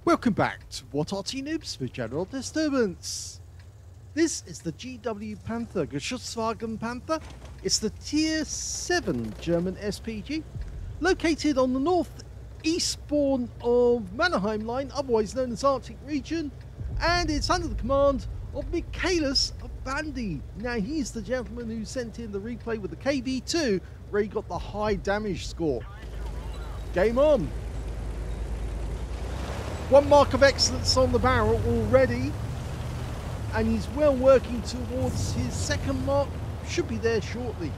Welcome back to What Arty Noobs for General Disturbance. This is the GW Panther, GW Panther. It's the Tier 7 German SPG, located on the northeastbourne of Mannheim line, otherwise known as Arctic region, and it's under the command of Michalus of B4NDE. Now, he's the gentleman who sent in the replay with the KV2, where he got the high damage score. Game on. One mark of excellence on the barrel already, and he's well working towards his second mark, should be there shortly.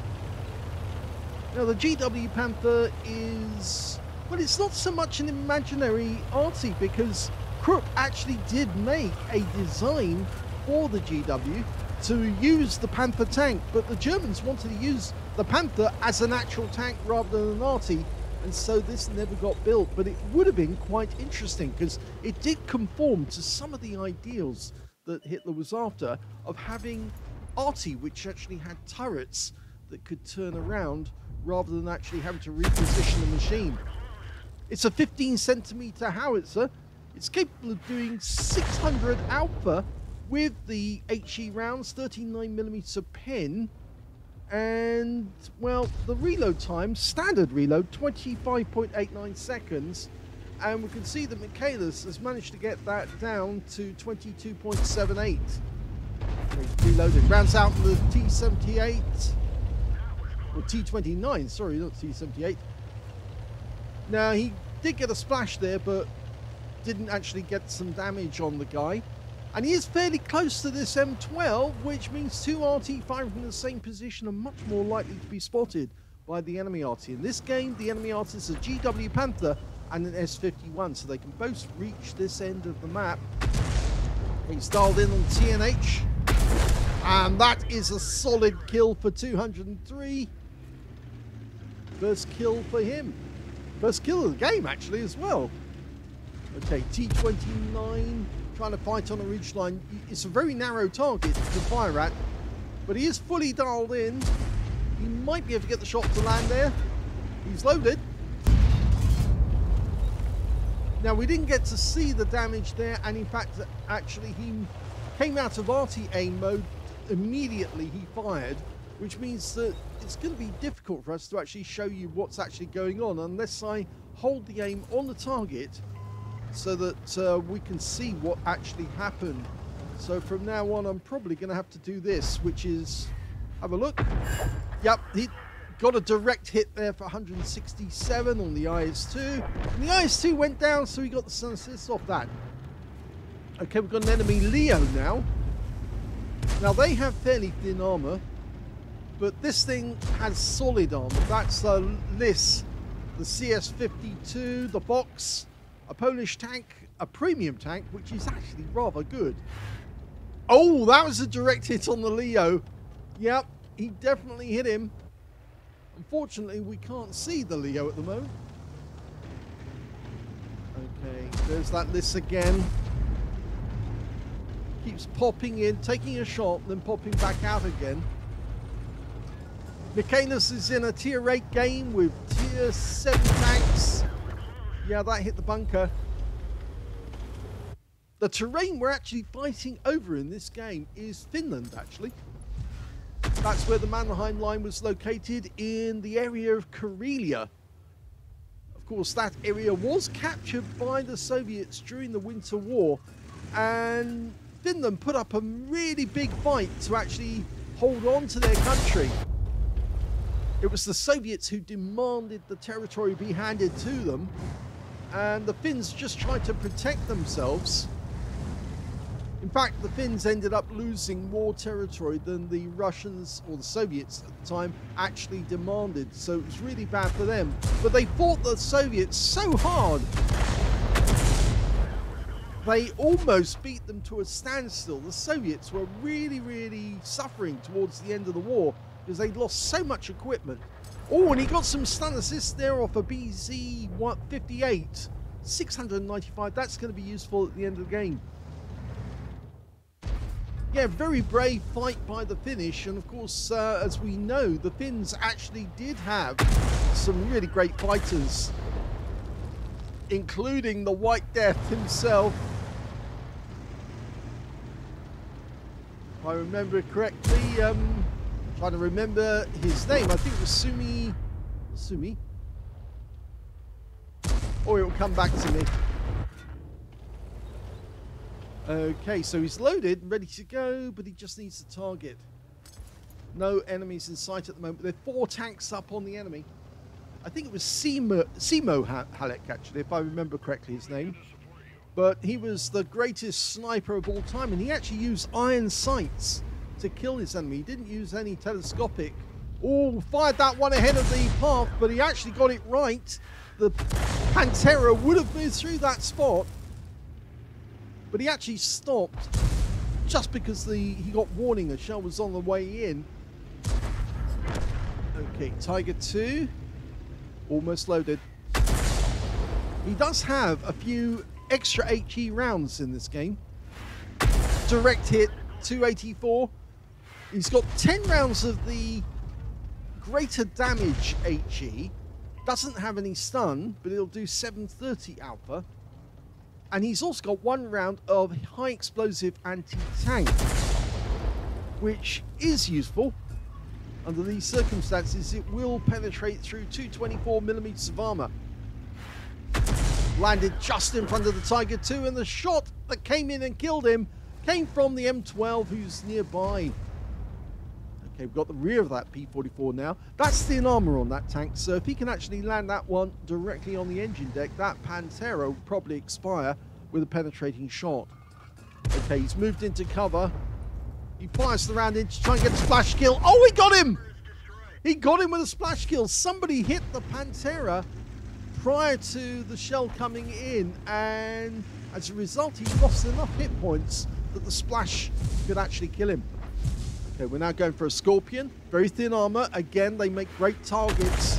Now the GW Panther is, well, it's not so much an imaginary Arty, because Krupp actually did make a design for the GW to use the Panther tank, but the Germans wanted to use the Panther as an actual tank rather than an Arty. And so this never got built, but it would have been quite interesting because it did conform to some of the ideals that Hitler was after, of having Arty, which actually had turrets that could turn around rather than actually having to reposition the machine. It's a 15-centimeter howitzer. It's capable of doing 600 alpha with the HE rounds, 39mm pen. And, well, the reload time, standard reload, 25.89 seconds. And we can see that Michalus has managed to get that down to 22.78. He's reloading. Rounds out the T78. Or T29, sorry, not T78. Now, he did get a splash there, but didn't actually get some damage on the guy. And he is fairly close to this M12, which means two Arty firing from the same position are much more likely to be spotted by the enemy Arty. In this game, the enemy Arty is a GW Panther and an S51, so they can both reach this end of the map. He's dialed in on TNH, and that is a solid kill for 203. First kill for him. First kill of the game, actually, as well. Okay, T29. Trying to fight on a ridge line. It's a very narrow target to fire at, but he is fully dialed in. He might be able to get the shot to land there. He's loaded. Now, we didn't get to see the damage there, and in fact, actually, he came out of Arty aim mode immediately. He fired, which means that it's going to be difficult for us to actually show you what's actually going on unless I hold the aim on the target, so that we can see what actually happened. So from now on, I'm probably going to have to do this, which is, have a look. Yep, he got a direct hit there for 167 on the IS-2. And the IS-2 went down, so he got the sun assist off that. Okay, we've got an enemy Leo now. Now, they have fairly thin armor, but this thing has solid armor. That's the LIS, the CS-52, the box, a Polish tank, a premium tank, which is actually rather good. Oh, that was a direct hit on the Leo. Yep, he definitely hit him. Unfortunately, we can't see the Leo at the moment. Okay, there's that LIS again. Keeps popping in, taking a shot, then popping back out again. Michalus is in a tier 8 game with tier 7 tanks. Yeah, that hit the bunker. The terrain we're actually fighting over in this game is Finland, actually. That's where the Mannheim line was located, in the area of Karelia. Of course, that area was captured by the Soviets during the Winter War, and Finland put up a really big fight to actually hold on to their country. It was the Soviets who demanded the territory be handed to them, and the Finns just tried to protect themselves. In fact, the Finns ended up losing more territory than the Russians, or the Soviets at the time, actually demanded. So it was really bad for them. But they fought the Soviets so hard, they almost beat them to a standstill. The Soviets were really, really suffering towards the end of the war because they'd lost so much equipment. Oh, and he got some stun assist there off a BZ-58. 695, that's going to be useful at the end of the game. Yeah, very brave fight by the Finnish, and of course, as we know, the Finns actually did have some really great fighters. including the White Death himself. If I remember correctly, trying to remember his name. I think it was Sumi. Or it will come back to me. Okay, so he's loaded, ready to go, but he just needs a target. No enemies in sight at the moment. There are 4 tanks up on the enemy. I think it was Simo Halleck, actually, if I remember correctly his name. But he was the greatest sniper of all time, and he actually used iron sights to kill his enemy. He didn't use any telescopic. Oh, fired that one ahead of the path, but he actually got it right. The Pantera would have moved through that spot, but he actually stopped just because he got warning a shell was on the way in. Okay, Tiger 2, almost loaded. He does have a few extra HE rounds in this game. Direct hit, 284. He's got 10 rounds of the greater damage HE. Doesn't have any stun, but it'll do 730 alpha. And he's also got 1 round of high explosive anti-tank, which is useful. Under these circumstances, it will penetrate through 224mm of armor. Landed just in front of the Tiger 2, and the shot that came in and killed him came from the M12, who's nearby. Okay, we've got the rear of that P44 now. That's thin armor on that tank, so if he can actually land that one directly on the engine deck, that Pantera will probably expire with a penetrating shot. Okay, he's moved into cover. He fires the round in to try and get a splash kill. Oh, he got him! He got him with a splash kill. Somebody hit the Pantera prior to the shell coming in, and as a result, he lost enough hit points that the splash could actually kill him. Okay, we're now going for a Scorpion. Very thin armor. Again, they make great targets.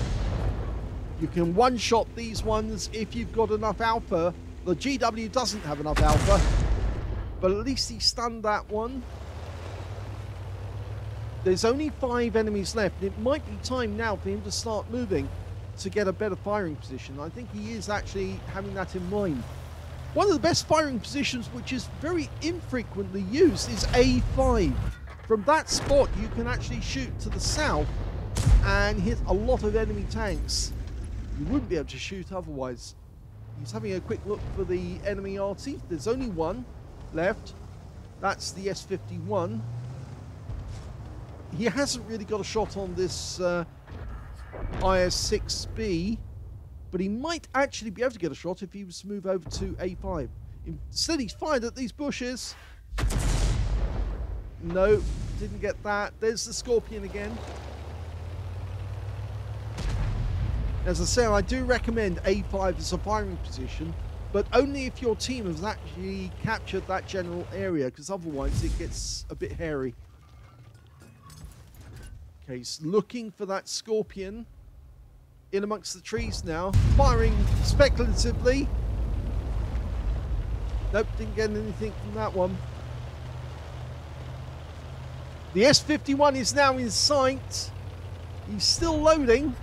You can one-shot these ones if you've got enough alpha. The GW doesn't have enough alpha, but at least he stunned that one. There's only 5 enemies left, and it might be time now for him to start moving to get a better firing position. I think he is actually having that in mind. One of the best firing positions, which is very infrequently used, is A5. From that spot, you can actually shoot to the south and hit a lot of enemy tanks. You wouldn't be able to shoot otherwise. He's having a quick look for the enemy Arty. There's only 1 left. That's the S51. He hasn't really got a shot on this IS-6B, but he might actually be able to get a shot if he was to move over to A5. Instead, he's fired at these bushes. No, didn't get that. There's the Scorpion again. As I say, I do recommend A5 as a firing position, but only if your team has actually captured that general area, because otherwise it gets a bit hairy. Okay, he's looking for that Scorpion in amongst the trees now, firing speculatively. Nope, didn't get anything from that one. The S51 is now in sight. He's still loading.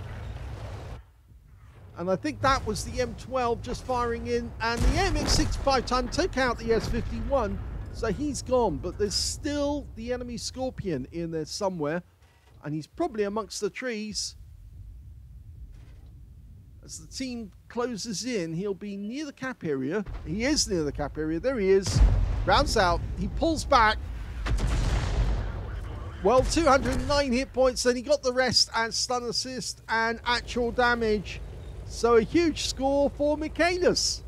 And I think that was the M12 just firing in. And the MX-65 ton took out the S51. So he's gone. But there's still the enemy Scorpion in there somewhere. And he's probably amongst the trees. As the team closes in, he'll be near the cap area. He is near the cap area. There he is. Rounds out. He pulls back. Well, 209 hit points, then he got the rest as stun assist and actual damage. So a huge score for Michalus.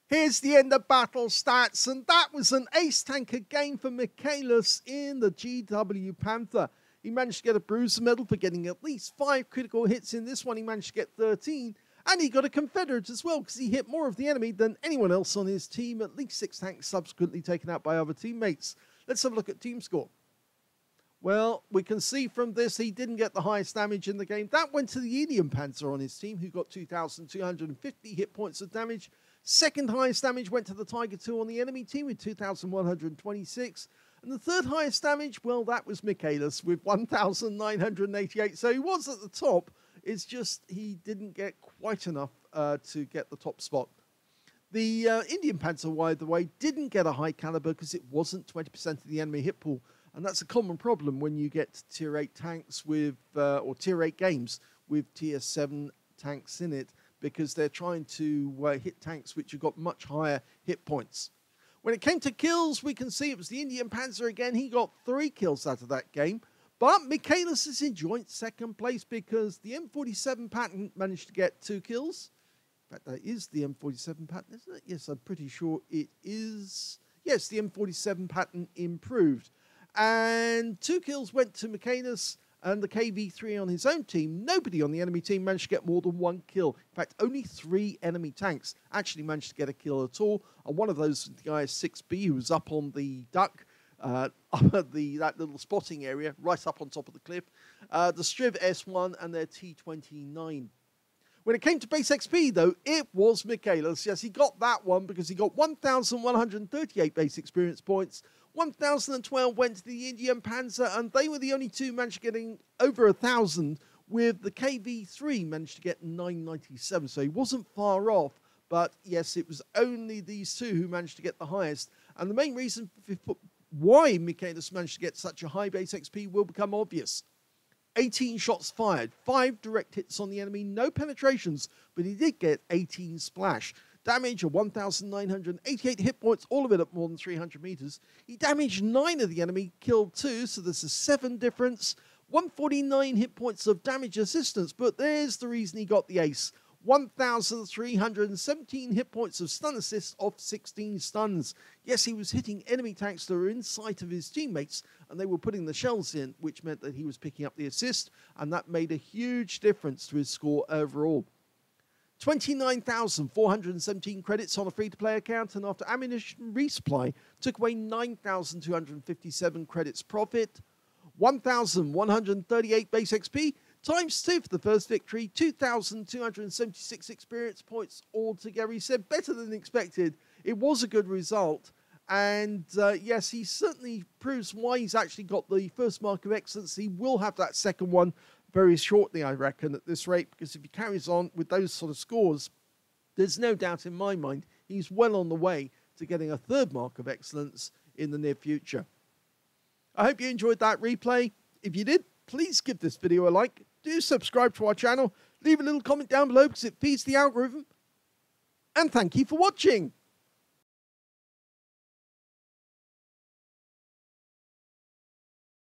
Here's the end of battle stats, and that was an ace tank again for Michalus in the GW Panther. He managed to get a Bruiser medal for getting at least 5 critical hits in this one. He managed to get 13. And he got a Confederate as well, because he hit more of the enemy than anyone else on his team. At least 6 tanks subsequently taken out by other teammates. Let's have a look at team score. Well, we can see from this he didn't get the highest damage in the game. That went to the GW Panther on his team, who got 2,250 hit points of damage. Second highest damage went to the Tiger 2 on the enemy team with 2,126. And the third highest damage, well, that was Michalus with 1,988. So he was at the top It's just he didn't get quite enough to get the top spot. The Indian Panther, by the way, didn't get a high caliber because it wasn't 20% of the enemy hit pool. And that's a common problem when you get tier 8 tanks with, or tier 8 games with tier 7 tanks in it, because they're trying to hit tanks which have got much higher hit points. When it came to kills, we can see it was the Indian Panther again. He got 3 kills out of that game. But Michalus is in joint second place because the M47 pattern managed to get 2 kills. In fact, that is the M47 pattern, isn't it? Yes, I'm pretty sure it is. Yes, the M47 pattern improved. And 2 kills went to Michalus and the KV3 on his own team. Nobody on the enemy team managed to get more than 1 kill. In fact, only 3 enemy tanks actually managed to get a kill at all. And one of those, the guy 6B, who was up on the duck, up at that little spotting area, right up on top of the cliff. The Striv S1 and their T29. When it came to base XP, though, it was Michalus. Yes, he got that one because he got 1,138 base experience points. 1,012 went to the Indian Panther, and they were the only 2 managed getting over 1,000, with the KV3 managed to get 997. So he wasn't far off, but yes, it was only these 2 who managed to get the highest. And the main reason why Michalus managed to get such a high base XP will become obvious. 18 shots fired, 5 direct hits on the enemy, no penetrations, but he did get 18 splash. Damage of 1,988 hit points, all of it at more than 300 meters. He damaged 9 of the enemy, killed 2, so there's a 7 difference. 149 hit points of damage assistance, but there's the reason he got the ace. 1,317 hit points of stun assist off 16 stuns. Yes, he was hitting enemy tanks that were in sight of his teammates, and they were putting the shells in, which meant that he was picking up the assist, and that made a huge difference to his score overall. 29,417 credits on a free-to-play account, and after ammunition resupply, took away 9,257 credits profit. 1,138 base XP, times 2 for the first victory, 2,276 experience points altogether. He said better than expected. It was a good result. And yes, he certainly proves why he's actually got the first mark of excellence. He will have that second one very shortly, I reckon, at this rate, because if he carries on with those sort of scores, there's no doubt in my mind he's well on the way to getting a third mark of excellence in the near future. I hope you enjoyed that replay. If you did, please give this video a like. Do subscribe to our channel. Leave a little comment down below because it feeds the algorithm. And thank you for watching.